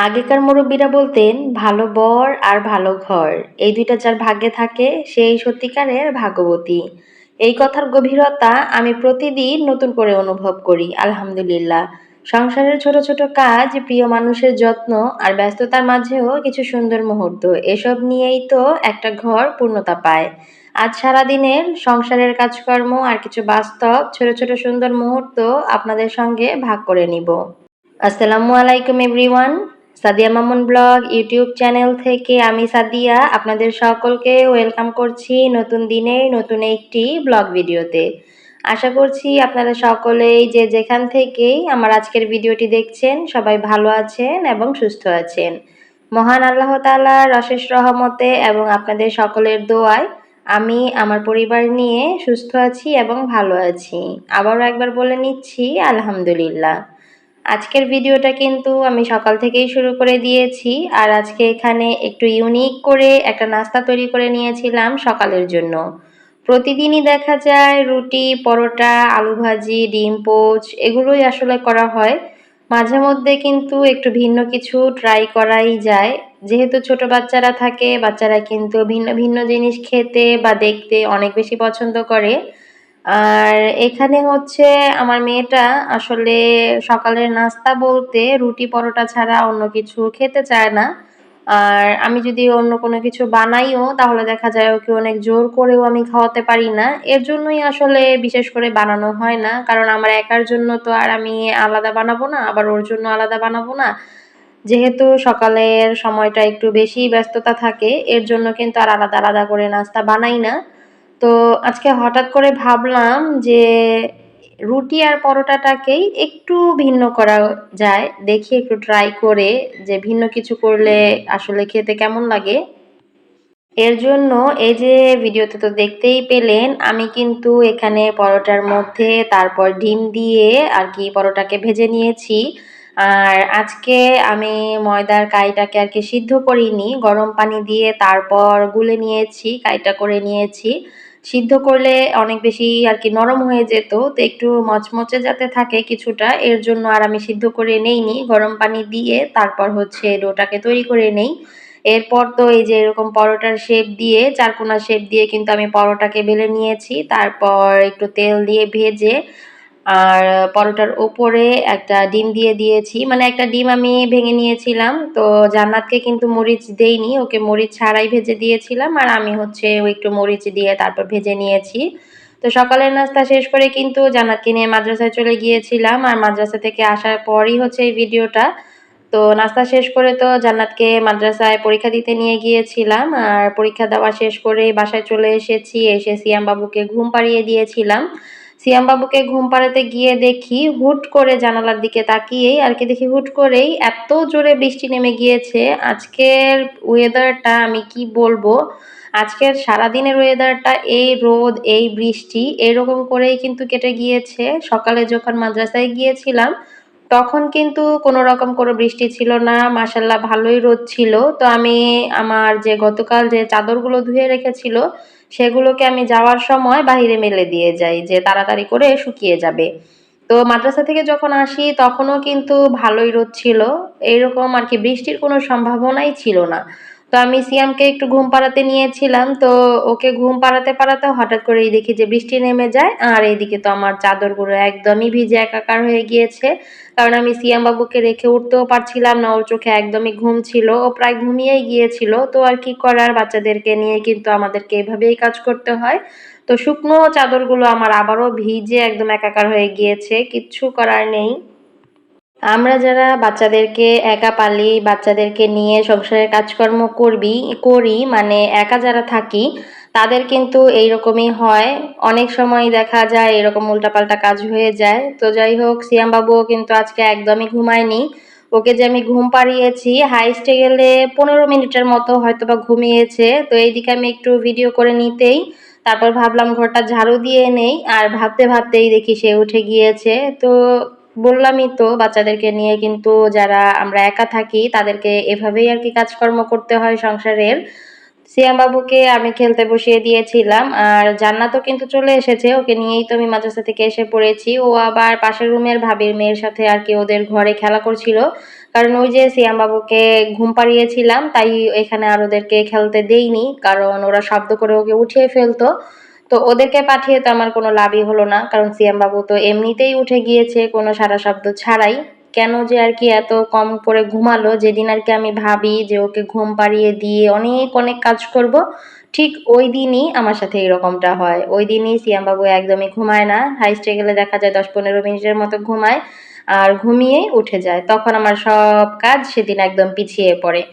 আগেকার মুরব্বীরা বলতেন ভালো বর আর ভালো ঘর এই দুইটা যার ভাগ্যে থাকে সেই সত্যিকারের ভাগ্যবতী। এই কথার গভীরতা আমি প্রতিদিন নতুন করে অনুভব করি আলহামদুলিল্লাহ। সংসারের ছোট ছোট কাজ, প্রিয় মানুষের যত্ন আর ব্যস্ততার মাঝেও কিছু সুন্দর মুহূর্ত, এসব নিয়েই তো একটা ঘর পূর্ণতা পায়। আজ সারাদিনের সংসারের কাজকর্ম আর কিছু বাস্তব ছোট ছোট সুন্দর মুহূর্ত আপনাদের সঙ্গে ভাগ করে নিব। আসসালামু আলাইকুম everyone. Sadia Mamun blog YouTube channel থেকে আমি সাদিয়া আপনাদের সকলকে ওয়েলকাম করছি নতুন দিনে নতুন একটি ব্লগ ভিডিওতে। আশা করছি আপনারা সকলেই যে যেখান থেকেই আমার আজকের ভিডিওটি দেখছেন সবাই ভালো আছেন এবং সুস্থ আছেন। মহান আল্লাহ তাআলার অশেষ রহমতে এবং আপনাদের সকলের দোয়ায় আমি আমার পরিবার নিয়ে সুস্থ আছি এবং ভালো আছি। আবারও একবার বলে নিচ্ছি আলহামদুলিল্লাহ। আজকের ভিডিওটা কিন্তু আমি সকাল থেকেই শুরু করে দিয়েছি, আর আজকে এখানে একটু ইউনিক করে একটা নাস্তা তৈরি করে নিয়েছিলাম সকালের জন্য। প্রতিদিনই দেখা যায় রুটি, পরোটা, আলু ভাজি, ডিম পোচ এগুলোই আসলে করা হয়। মাঝে মধ্যে কিন্তু একটু ভিন্ন কিছু ট্রাই করাই যায়। যেহেতু ছোট বাচ্চারা থাকে, বাচ্চারা কিন্তু ভিন্ন ভিন্ন জিনিস খেতে বা দেখতে অনেক বেশি পছন্দ করে। আর এখানে হচ্ছে আমার মেয়েটা আসলে সকালের নাস্তা বলতে রুটি পরোটা ছাড়া অন্য কিছু খেতে চায় না। আর আমি যদি অন্য কোনো কিছু বানাইও তাহলে দেখা যায় ওকে অনেক জোর করেও আমি খাওয়াতে পারি না। এর জন্যই আসলে বিশেষ করে বানানো হয় না। কারণ আমার একার জন্য তো আর আমি আলাদা বানাবো না, আবার ওর জন্য আলাদা বানাবো না। যেহেতু সকালের সময়টা একটু বেশি ব্যস্ততা থাকে, এর জন্য কিন্তু আর আলাদা আলাদা করে নাস্তা বানাই না। তো আজকে হঠাৎ করে ভাবলাম যে রুটি আর পরোটাটাকেই একটু ভিন্ন করা যায়, দেখি একটু ট্রাই করে যে ভিন্ন কিছু করলে আসলে খেতে কেমন লাগে। এর জন্য এই যে ভিডিওতে তো দেখতেই পেলেন আমি কিন্তু এখানে পরোটার মধ্যে তারপর ডিম দিয়ে আর কি পরোটাকে ভেজে নিয়েছি। আর আজকে আমি ময়দার কাইটাকে আর কি সিদ্ধ করিনি, গরম পানি দিয়ে তারপর গুলে নিয়েছি, কাইটা করে নিয়েছি। সিদ্ধ করলে অনেক বেশি আর কি নরম হয়ে যেত, তো একটু মচমচে যাতে থাকে কিছুটা, এর জন্য আর আমি সিদ্ধ করে নেইনি, গরম পানি দিয়ে তারপর হচ্ছে ডোটাকে তৈরি করে নেই। এরপর তো এই যে এরকম পরোটার শেপ দিয়ে, চারকোনা শেপ দিয়ে কিন্তু আমি পরোটাকে বেলে নিয়েছি, তারপর একটু তেল দিয়ে ভেজে আর পরোটার উপরে একটা ডিম দিয়ে দিয়েছি। মানে একটা ডিম আমি ভেঙে নিয়েছিলাম, তো জান্নাতকে কিন্তু মরিচ দেইনি, ওকে মরিচ ছাড়াই ভেজে দিয়েছিলাম, আর আমি হচ্ছে ও একটু মরিচ দিয়ে তারপর ভেজে নিয়েছি। তো সকালের নাস্তা শেষ করে কিন্তু জান্নাতকে নিয়ে মাদ্রাসায় চলে গিয়েছিলাম, আর মাদ্রাসা থেকে আসার পরই হচ্ছে এই ভিডিওটা। তো নাস্তা শেষ করে তো জান্নাতকে মাদ্রাসায় পরীক্ষা দিতে নিয়ে গিয়েছিলাম, আর পরীক্ষা দেওয়া শেষ করে বাসায় চলে এসেছি। এসে সিয়াম বাবুকে ঘুম পাড়িয়ে দিয়েছিলাম। সিয়াম বাবুকে ঘুম পাড়াতে গিয়ে দেখি হুট করে জানালার দিকে তাকিয়েই আর কি দেখি হুট করেই এত জোরে বৃষ্টি নেমে গিয়েছে। আজকের ওয়েদারটা আমি কি বলবো, আজকের সারাদিনের ওয়েদারটা এই রোদ এই বৃষ্টি এরকম করেই কিন্তু কেটে গিয়েছে। সকালে যখন মাদ্রাসায় গিয়েছিলাম তখন কিন্তু কোনো রকম কোনো বৃষ্টি ছিল না, মাশাল্লাহ ভালোই রোদ ছিল। তো আমি আমার যে গতকাল যে চাদরগুলো ধুয়ে রেখেছিল সেগুলোকে আমি যাওয়ার সময় বাহিরে মেলে দিয়ে যাই যে তাড়াতাড়ি করে শুকিয়ে যাবে। তো মাদ্রাসা থেকে যখন আসি তখনও কিন্তু ভালোই রোদ ছিল, এইরকম আর কি বৃষ্টির কোনো সম্ভাবনাই ছিল না। তো আমি সিয়ামকে একটু ঘুম পাড়াতে নিয়েছিলাম, তো ওকে ঘুম পাড়াতে পাড়াতে হঠাৎ করেই দেখি যে বৃষ্টি নেমে যায়, আর এইদিকে তো আমার চাদরগুলো একদমই ভিজে একাকার হয়ে গিয়েছে। কারণ আমি সিয়াম বাবুকে রেখে উঠতেও পারছিলাম না, ওর চোখে একদমই ঘুম ছিল, ও প্রায় ঘুমিয়েই গিয়েছিল। তো আর কি করার, বাচ্চাদেরকে নিয়ে কিন্তু আমাদেরকে এভাবেই কাজ করতে হয়। তো শুকনো চাদরগুলো আমার আবারও ভিজে একদম একাকার হয়ে গিয়েছে, কিচ্ছু করার নেই। আমরা যারা বাচ্চাদেরকে একা পালি, বাচ্চাদেরকে নিয়ে সংসারের কাজকর্ম করি মানে একা যারা থাকি, তাদের কিন্তু এইরকমই হয়। অনেক সময় দেখা যায় এরকম উল্টাপাল্টা কাজ হয়ে যায়। তো যাই হোক, সিয়াম বাবুও কিন্তু আজকে একদমই ঘুমায়নি। ওকে যে আমি ঘুম পাড়িয়েছি হাইস্টে গেলে 15 মিনিটের মতো হয়তো বা ঘুমিয়েছে। তো এইদিকে আমি একটু ভিডিও করে নিতেই তারপর ভাবলাম ঘরটা ঝাড়ু দিয়ে নেই, আর ভাবতে ভাবতেই দেখি সে উঠে গিয়েছে। তো বললামই তো, বাচ্চাদেরকে নিয়ে কিন্তু যারা আমরা একা থাকি তাদেরকে এভাবেই আর কি কাজকর্ম করতে হয় সংসারের। সিয়াম বাবুকে আমি খেলতে বসিয়ে দিয়েছিলাম, আর জান্নাতও কিন্তু চলে এসেছে, ওকে নিয়েই তো আমি মাদ্রাসা থেকে এসে পড়েছি। ও আবার পাশের রুমের ভাবির মেয়ের সাথে আর কি ওদের ঘরে খেলা করছিল, কারণ ওই যে সিয়াম বাবুকে ঘুম পাড়িয়েছিলাম, তাই এখানে আর ওদেরকে খেলতে দেইনি, কারণ ওরা শব্দ করে ওকে উঠিয়ে ফেলতো। তো ওদেরকে পাঠিয়ে তো আমার কোনো লাভই হলো না, কারণ সিয়াম বাবু তো এমনিতেই উঠে গিয়েছে কোনো সারা শব্দ ছাড়াই। কেন যে আর কি এত কম করে ঘুমালো, যেদিন আর কি আমি ভাবি যে ওকে ঘুম পাড়িয়ে দিয়ে অনেক অনেক কাজ করব, ঠিক ওই দিনই আমার সাথে এরকমটা হয়। ওই দিনই সিয়াম বাবু একদমই ঘুমায় না, হাইস্টে গেলে দেখা যায় 10-15 মিনিটের মতো ঘুমায়, আর ঘুমিয়ে উঠে যায়। তখন আমার সব কাজ সেদিন একদম পিছিয়ে পড়ে।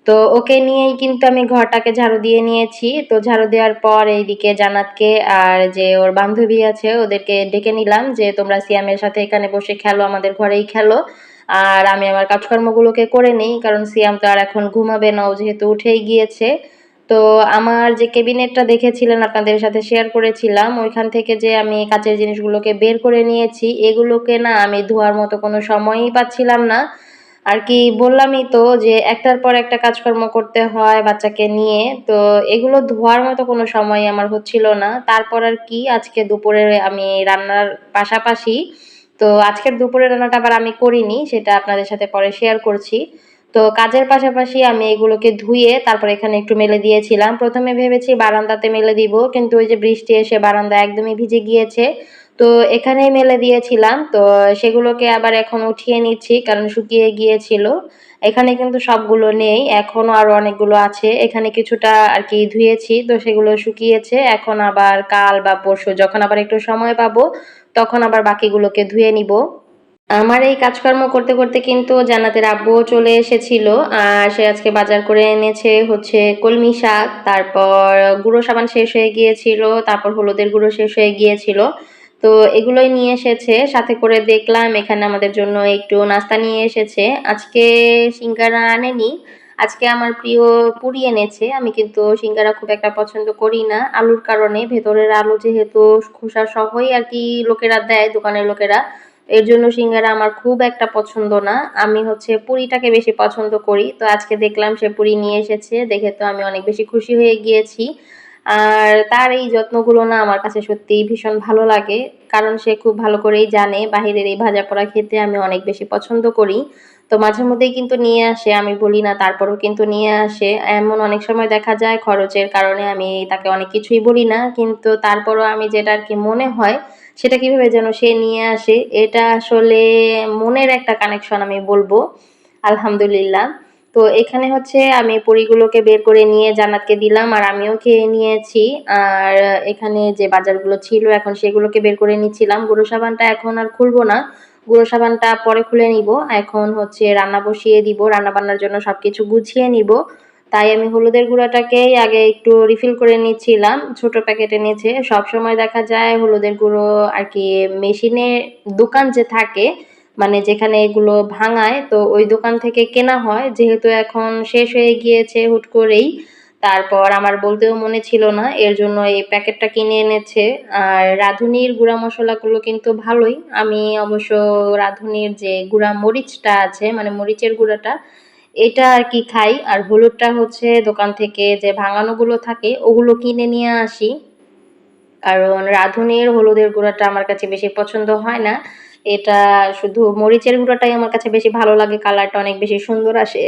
তো ওকে নিয়েই কিন্তু আমি ঘরটাকে ঝাড়ু দিয়ে নিয়েছি। তো ঝাড়ু দেওয়ার পর এইদিকে জান্নাতকে আর যে ওর বান্ধবী আছে ওদেরকে ডেকে নিলাম যে তোমরা সিয়ামের সাথে এখানে বসে খেলো, আমাদের ঘরেই খেলো, আর আমি আমার কাজকর্মগুলোকে করে নিই, কারণ সিয়াম তো আর এখন ঘুমাবে না, ও যেহেতু উঠেই গিয়েছে। তো আমার যে ক্যাবিনেটটা দেখেছিলেন আপনাদের সাথে শেয়ার করেছিলাম, ওইখান থেকে যে আমি কাচের জিনিসগুলোকে বের করে নিয়েছি, এগুলোকে না আমি ধোয়ার মতো কোনো সময়ই পাচ্ছিলাম না। আর কি বললামই তো যে একটার পর একটা কাজকর্ম করতে হয় বাচ্চাকে নিয়ে, তো এগুলো ধোয়ার মতো কোনো সময় আমার হচ্ছিল না। তারপর আর কি আজকে দুপুরে আমি রান্নার পাশাপাশি, তো আজকের দুপুরের রান্নাটা আবার আমি করিনি, সেটা আপনাদের সাথে পরে শেয়ার করছি। তো কাজের পাশাপাশি আমি এগুলোকে ধুয়ে তারপর এখানে একটু মেলে দিয়েছিলাম। প্রথমে ভেবেছি বারান্দাতে মেলে দিব, কিন্তু ওই যে বৃষ্টি এসে বারান্দা একদমই ভিজে গিয়েছে, তো এখানেই মেলে দিয়েছিলাম। তো সেগুলোকে আবার এখন উঠিয়ে নিচ্ছি, কারণ শুকিয়ে গিয়েছিল। এখানে কিন্তু সবগুলো নেই, এখনো আরো অনেকগুলো আছে। এখানে কিছুটা আর কি ধুয়েছি, তো সেগুলো শুকিয়েছে। এখন আবার কাল বা পরশু যখন আবার একটু সময় পাবো, তখন আবার বাকিগুলোকে ধুয়ে নিব। আমার এই কাজকর্ম করতে করতে কিন্তু জান্নাতের আব্বুও চলে এসেছিল। আর সে আজকে বাজার করে এনেছে হচ্ছে কলমি শাক, তারপর গুঁড়ো সাবান শেষ হয়ে গিয়েছিল, তারপর হলুদের গুঁড়ো শেষ হয়ে গিয়েছিল। তো এগুলোই নিয়ে এসেছে সাথে করে। দেখলাম এখানে আমাদের জন্য একটু নাস্তা নিয়ে এসেছে। আজকে সিঙ্গারা আনেনি, আজকে আমার প্রিয় পুরি এনেছে। আমি কিন্তু সিঙ্গারা খুব একটা পছন্দ করি না আলুর কারণে, ভেতরের আলু যেহেতু খোসা সহই আর কি লোকেরা দেয়, দোকানের লোকেরা, এর জন্য সিঙ্গারা আমার খুব একটা পছন্দ না। আমি হচ্ছে পুরিটাকে বেশি পছন্দ করি। তো আজকে দেখলাম সে পুরি নিয়ে এসেছে, দেখে তো আমি অনেক বেশি খুশি হয়ে গিয়েছি। আর তার এই যত্নগুলো না আমার কাছে সত্যিই ভীষণ ভালো লাগে, কারণ সে খুব ভালো করেই জানে বাহিরের এই ভাজা পোড়া খেতে আমি অনেক বেশি পছন্দ করি। তো মাঝে মধ্যেই কিন্তু নিয়ে আসে, আমি বলি না তারপরেও কিন্তু নিয়ে আসে। এমন অনেক সময় দেখা যায় খরচের কারণে আমি তাকে অনেক কিছুই বলি না, কিন্তু তারপরও আমি যেটা আর কি মনে হয় সেটা কিভাবে যেন সে নিয়ে আসে। এটা আসলে মনের একটা কানেকশন আমি বলবো। আলহামদুলিল্লাহ। তো এখানে হচ্ছে আমি পুরিগুলোকে বের করে নিয়ে জান্নাতকে দিলাম, আর আমিও খেয়ে নিয়েছি। আর এখানে যে বাজারগুলো ছিল এখন সেগুলোকে বের করে নিচ্ছিলাম। গুঁড়ো সাবানটা এখন আর খুলবো না, গুঁড়ো সাবানটা পরে খুলে নিব। এখন হচ্ছে রান্না বসিয়ে দিব, রান্না বান্নার জন্য সবকিছু গুছিয়ে নিব। তাই আমি হলুদের গুঁড়োটাকেই আগে একটু রিফিল করে নিচ্ছিলাম, ছোট প্যাকেট এনেছে। সবসময় দেখা যায় হলুদের গুঁড়ো আর কি মেশিনে, দোকান যে থাকে মানে যেখানে এগুলো ভাঙায়, তো ওই দোকান থেকে কেনা হয়, যেহেতু এখন শেষ হয়ে গিয়েছে হুট করেই। তারপর আমার বলতেও মনে ছিল না, এর জন্য এই প্যাকেটটা কিনে এনেছে। আর রাঁধুনির গুঁড়া মশলাগুলো কিন্তু ভালোই। আমি অবশ্য রাঁধুনির যে গুঁড়া মরিচটা আছে মানে মরিচের গুঁড়াটা, এটা আর কি খাই। আর হলুদটা হচ্ছে দোকান থেকে যে ভাঙানোগুলো থাকে ওগুলো কিনে নিয়ে আসি, কারণ রাঁধুনির হলুদের গুঁড়াটা আমার কাছে বেশি পছন্দ হয় না। এটা শুধু মরিচের গুঁড়াটাই আমার কাছে বেশি ভালো লাগে, কালারটা অনেক বেশি সুন্দর আসে।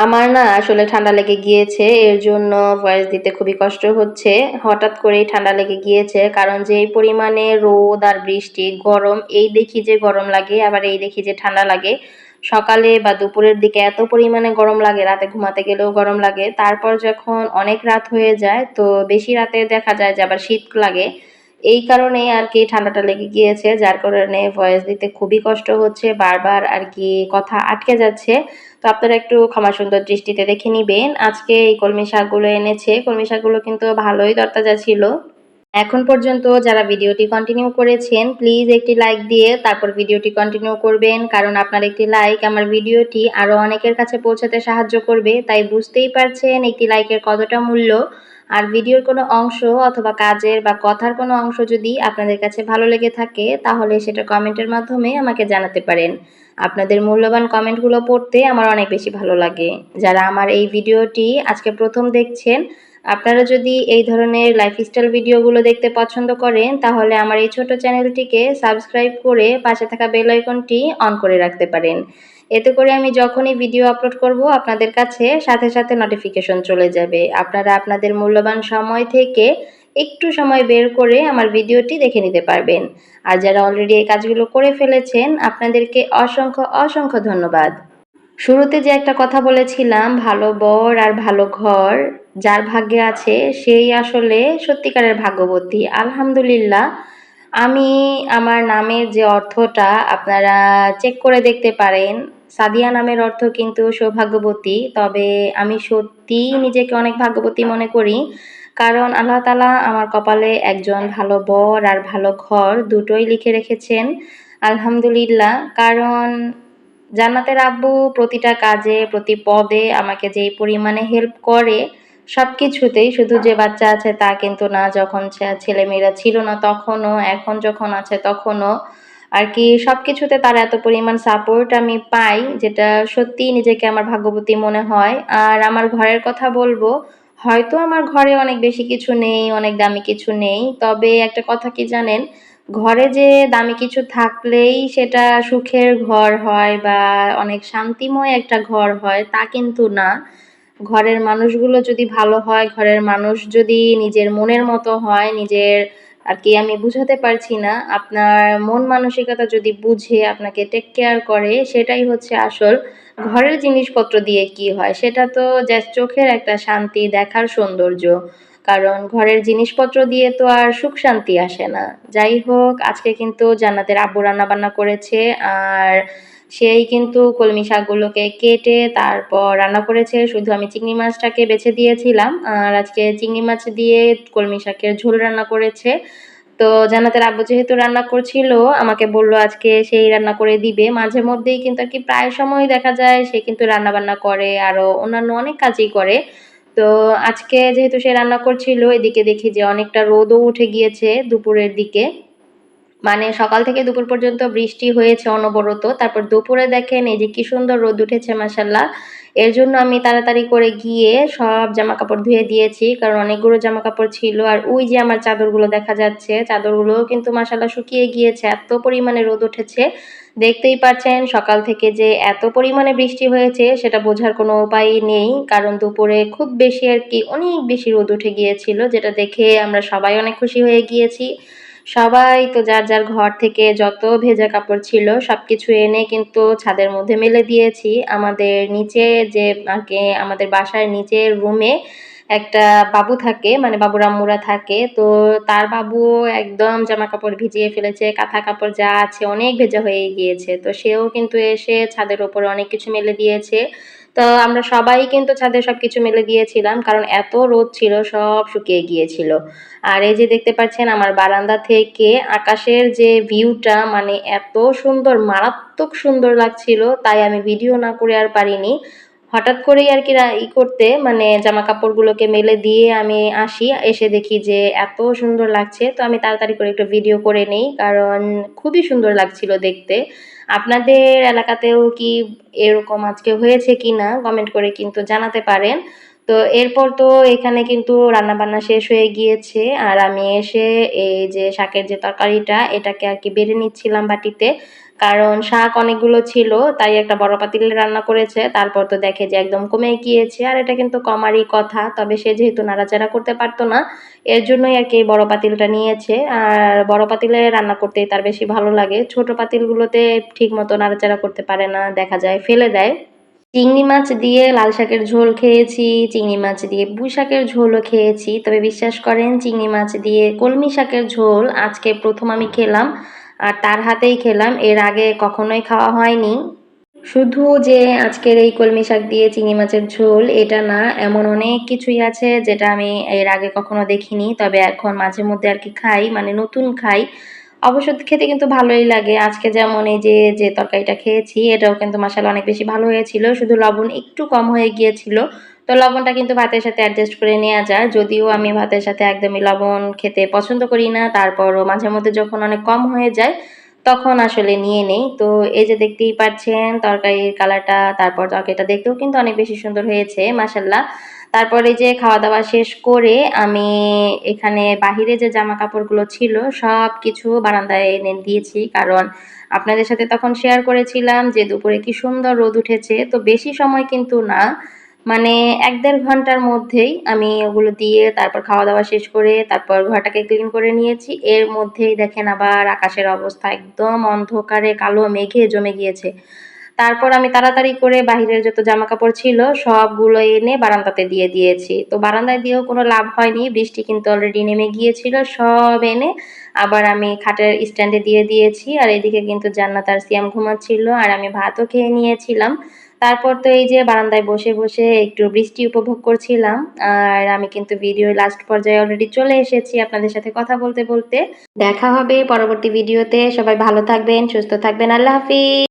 আমার না আসলে ঠান্ডা লেগে গিয়েছে, এর জন্য ভয়েস দিতে খুবই কষ্ট হচ্ছে। হঠাৎ করেই ঠান্ডা লেগে গিয়েছে, কারণ যে এই পরিমাণে রোদ আর বৃষ্টি গরম, এই দেখি যে গরম লাগে আবার এই দেখি যে ঠান্ডা লাগে। সকালে বা দুপুরের দিকে এত পরিমাণে গরম লাগে, রাতে ঘুমাতে গেলেও গরম লাগে। তারপর যখন অনেক রাত হয়ে যায় তো বেশি রাতে দেখা যায় যে আবার শীত লাগে। এই কারণে আর কি ঠান্ডাটা লেগে গিয়েছে, যার কারণে ভয়েস দিতে খুবই কষ্ট হচ্ছে, বারবার আর কি কথা আটকে যাচ্ছে। তো আপনারা একটু ক্ষমা সুন্দর দৃষ্টিতে দেখে নিবেন। আজকে এই কলমি শাকগুলো এনেছে, কলমি শাকগুলো কিন্তু ভালোই তরতাজা ছিল। এখন পর্যন্ত যারা ভিডিওটি কন্টিনিউ করেছেন প্লিজ একটি লাইক দিয়ে তারপর ভিডিওটি কন্টিনিউ করবেন, কারণ আপনার একটি লাইক আমার ভিডিওটি আরও অনেকের কাছে পৌঁছাতে সাহায্য করবে। তাই বুঝতেই পারছেন একটি লাইকের কতটা মূল্য। আর ভিডিওর কোনো অংশ অথবা কাজের বা কথার কোনো অংশ যদি আপনাদের কাছে ভালো লেগে থাকে তাহলে সেটা কমেন্টের মাধ্যমে আমাকে জানাতে পারেন। আপনাদের মূল্যবান কমেন্টগুলো পড়তে আমার অনেক বেশি ভালো লাগে। যারা আমার এই ভিডিওটি আজকে প্রথম দেখছেন, আপনারা যদি এই ধরনের লাইফস্টাইল ভিডিওগুলো দেখতে পছন্দ করেন তাহলে আমার এই ছোট চ্যানেলটিকে সাবস্ক্রাইব করে পাশে থাকা বেল আইকনটি অন করে রাখতে পারেন। এতে করে আমি যখনই ভিডিও আপলোড করব আপনাদের কাছে সাথে সাথে নোটিফিকেশন চলে যাবে। আপনারা আপনাদের মূল্যবান সময় থেকে একটু সময় বের করে আমার ভিডিওটি দেখে নিতে পারবেন। আর যারা অলরেডি এই কাজগুলো করে ফেলেছেন আপনাদেরকে অসংখ্য অসংখ্য ধন্যবাদ। শুরুতে যে একটা কথা বলেছিলাম, ভালো বর আর ভালো ঘর যার ভাগ্যে আছে সেই আসলে সত্যিকারের ভাগ্যবতী। আলহামদুলিল্লাহ, আমি আমার নামের যে অর্থটা আপনারা চেক করে দেখতে পারেন। সাদিয়া নামের অর্থ কিন্তু সৌভাগ্যবতী। তবে আমি সত্যিই নিজেকে অনেক ভাগ্যবতী মনে করি। কারণ আল্লাহ তাআলা আমার কপালে একজন ভালো বর আর ভালো ঘর দুটোই লিখে রেখেছেন। আলহামদুলিল্লাহ। কারণ জান্নাতের আব্বু প্রতিটা কাজে প্রতি পদে আমাকে যেই পরিমাণে হেল্প করে সবকিছুতেই, শুধু যে বাচ্চা আছে তা কিন্তু না, যখন ছেলেমেয়েরা ছিল না তখনও, এখন যখন আছে তখনও আর কি সবকিছুতে তার এত পরিমাণ সাপোর্ট আমি পাই, যেটা সত্যিই নিজেকে আমার ভাগ্যবতী মনে হয়। আর আমার ঘরের কথা বলবো, হয়তো আমার ঘরে অনেক বেশি কিছু নেই, অনেক দামি কিছু নেই, তবে একটা কথা কি জানেন, ঘরে যে দামি কিছু থাকলেই সেটা সুখের ঘর হয় বা অনেক শান্তিময় একটা ঘর হয় তা কিন্তু না। ঘরের মানুষগুলো যদি ভালো হয়, ঘরের মানুষ যদি নিজের মনের মতো হয়, নিজের আর কি আমি বুঝাতে পারছি না, আপনার মন মানসিকতা যদি বুঝে আপনাকে টেক কেয়ার করে, সেটাই হচ্ছে আসল। ঘরের জিনিসপত্র দিয়ে কি হয়, সেটা তো জাস্ট চোখের একটা শান্তি, দেখার সৌন্দর্য। কারণ ঘরের জিনিসপত্র দিয়ে তো আর সুখ শান্তি আসে না। যাই হোক, আজকে কিন্তু জান্নাতের আব্বু রান্না বান্না করেছে, আর সেই কিন্তু কলমি শাকগুলোকে কেটে তারপর রান্না করেছে। শুধু আমি চিংড়ি মাছটাকে বেছে দিয়েছিলাম, আর আজকে চিংড়ি মাছ দিয়ে কলমি শাকের ঝোল রান্না করেছে। তো জান্নাতের আব্বু যেহেতু রান্না করছিল, আমাকে বলল আজকে সেই রান্না করে দিবে। মাঝে মধ্যেই কিন্তু আর কি প্রায় সময় দেখা যায় সে কিন্তু রান্না বান্না করে, আরও অন্যান্য অনেক কাজই করে। তো আজকে যেহেতু সে রান্না করছিল, এদিকে দেখি যে অনেকটা রোদও উঠে গিয়েছে দুপুরের দিকে। মানে সকাল থেকে দুপুর পর্যন্ত বৃষ্টি হয়েছে অনবরত, তারপর দুপুরে দেখেন এই যে কি সুন্দর রোদ উঠেছে মাশাল্লাহ। এর জন্য আমি তাড়াতাড়ি করে গিয়ে সব জামা কাপড় ধুয়ে দিয়েছি, কারণ অনেকগুলো জামা কাপড় ছিল। আর ওই যে আমার চাদরগুলো দেখা যাচ্ছে, চাদরগুলোও কিন্তু মাশাল্লাহ শুকিয়ে গিয়েছে, এত পরিমাণে রোদ উঠেছে। দেখতেই পাচ্ছেন সকাল থেকে যে এত পরিমাণে বৃষ্টি হয়েছে সেটা বোঝার কোনো উপায়ই নেই, কারণ দুপুরে খুব বেশি আর কি অনেক বেশি রোদ উঠে গিয়েছিল, যেটা দেখে আমরা সবাই অনেক খুশি হয়ে গিয়েছি। সবাই তো যার যার ঘর থেকে যত ভেজা কাপড় ছিল সবকিছু এনে কিন্তু ছাদের মধ্যে মেলে দিয়েছি। আমাদের নিচে যে আগে আমাদের বাসার নিচের রুমে একটা বাবু থাকে, মানে বাবুর আম্মুরা থাকে, তো তার বাবু একদম জামা কাপড় ভিজিয়ে ফেলেছে, কাঁথা কাপড় যা আছে অনেক ভেজা হয়ে গিয়েছে, তো সেও কিন্তু এসে ছাদের ওপরে অনেক কিছু মেলে দিয়েছে। তো আমরা সবাই কিন্তু ছাদে সবকিছু মেলে দিয়েছিলাম, কারণ এত রোদ ছিল, সব শুকিয়ে গিয়েছিল। আর এই যে দেখতে পাচ্ছেন আমার বারান্দা থেকে আকাশের যে ভিউটা, মানে এত সুন্দর, মারাত্মক সুন্দর লাগছিল, তাই আমি ভিডিও না করে আর পারিনি। হঠাৎ করেই আর কি করতে মানে জামা কাপড়গুলোকে মেলে দিয়ে আমি আসি, এসে দেখি যে এত সুন্দর লাগছে, তো আমি তাড়াতাড়ি করে একটু ভিডিও করে নেই, কারণ খুবই সুন্দর লাগছিল দেখতে। আপনাদের এলাকাতেও কি এরকম আজকে হয়েছে কিনা কমেন্ট করে কিন্তু জানাতে পারেন। তো এরপর তো এখানে কিন্তু রান্নাবান্না শেষ হয়ে গিয়েছে, আর আমি এসে এই যে শাকের যে তরকারিটা এটাকে আর কি বেড়ে নিচ্ছিলাম বাটিতে, কারণ শাক অনেকগুলো ছিল, তাই একটা বড় পাতিলে রান্না করেছে, তারপর তো দেখে যে একদম কমে গিয়েছে। আর এটা কিন্তু কমারই কথা, তবে সে যেহেতু নাড়াচাড়া করতে পারতো না, এর জন্যই আর কি এই বড় পাতিলটা নিয়েছে। আর বড় পাতিলে রান্না করতেই তার বেশি ভালো লাগে, ছোট পাতিলগুলোতে ঠিক মতো নাড়াচাড়া করতে পারে না, দেখা যায় ফেলে দেয়। চিংড়ি মাছ দিয়ে লাল শাকের ঝোল খেয়েছি, চিংড়ি মাছ দিয়ে পুঁই শাকের ঝোলও খেয়েছি, তবে বিশ্বাস করেন চিংড়ি মাছ দিয়ে কলমি শাকের ঝোল আজকে প্রথম আমি খেলাম, আর তার হাতেই খেলাম, এর আগে কখনোই খাওয়া হয়নি। শুধু যে আজকের এই কলমি শাক দিয়ে চিংড়ি মাছের ঝোল এটা না, এমন অনেক কিছুই আছে যেটা আমি এর আগে কখনো দেখিনি, তবে এখন মাঝে মধ্যে আর কি খাই, মানে নতুন খাই। অবশ্য খেতে কিন্তু ভালোই লাগে। আজকে যেমন এই যে যে তরকারিটা খেয়েছি এটাও কিন্তু মাশাআল্লাহ অনেক বেশি ভালো হয়েছিল, শুধু লবণ একটু কম হয়ে গিয়েছিল। তো লবণটা কিন্তু ভাতের সাথে অ্যাডজাস্ট করে নেওয়া যায়, যদিও আমি ভাতের সাথে একদমই লবণ খেতে পছন্দ করি না, তারপরও মাঝে মধ্যে যখন অনেক কম হয়ে যায় তখন আসলে নিয়ে নেই। তো এই যে দেখতেই পাচ্ছেন তরকারির কালারটা, তারপর তরকারিটা দেখতেও কিন্তু অনেক বেশি সুন্দর হয়েছে মাশাআল্লাহ। তারপর এই যে খাওয়া-দাওয়া শেষ করে আমি এখানে বাহিরে যে জামাকাপড়গুলো ছিল সবকিছু বারান্দায় এনে দিয়েছি। কারণ আপনাদের সাথে তখন শেয়ার করেছিলাম যে দুপুরে কি সুন্দর রোদ উঠেছে। তো বেশি সময় কিন্তু না। মানে ১-১.৫ ঘন্টার মধ্যেই আমি ওগুলো দিয়ে তারপর খাওয়া-দাওয়া শেষ করে তারপর ঘরটাকে ক্লিন করে নিয়েছি। এর মধ্যেই দেখেন আবার আকাশের অবস্থা একদম অন্ধকারে কালো মেঘে জমে গিয়েছে। তারপর আমি তাড়াতাড়ি করে বাহিরের যত জামাকাপড় ছিল সবগুলো এনে বারান্দাতে দিয়ে দিয়েছি। তো বারান্দায় দিয়েও কোনো লাভ হয়নি। বৃষ্টি কিন্তু অলরেডি নেমে গিয়েছিল। সব এনে আবার আমি খাটের স্ট্যান্ডে দিয়ে দিয়েছি। আর এদিকে কিন্তু জান্নাত আর সিয়াম ঘুমাচ্ছিল আর আমি ভাতও খেয়ে নিয়েছিলাম। তারপর তো এই যে বারান্দায় বসে, বসে একটু বৃষ্টি উপভোগ করছিলাম। আর আমি কিন্তু ভিডিওর লাস্ট পর্যায়ে অলরেডি চলে এসেছি আপনাদের সাথে কথা বলতে, বলতে। দেখা হবে পরবর্তী ভিডিওতে। সবাই ভালো থাকবেন, সুস্থ থাকবেন। আল্লাহ হাফিজ।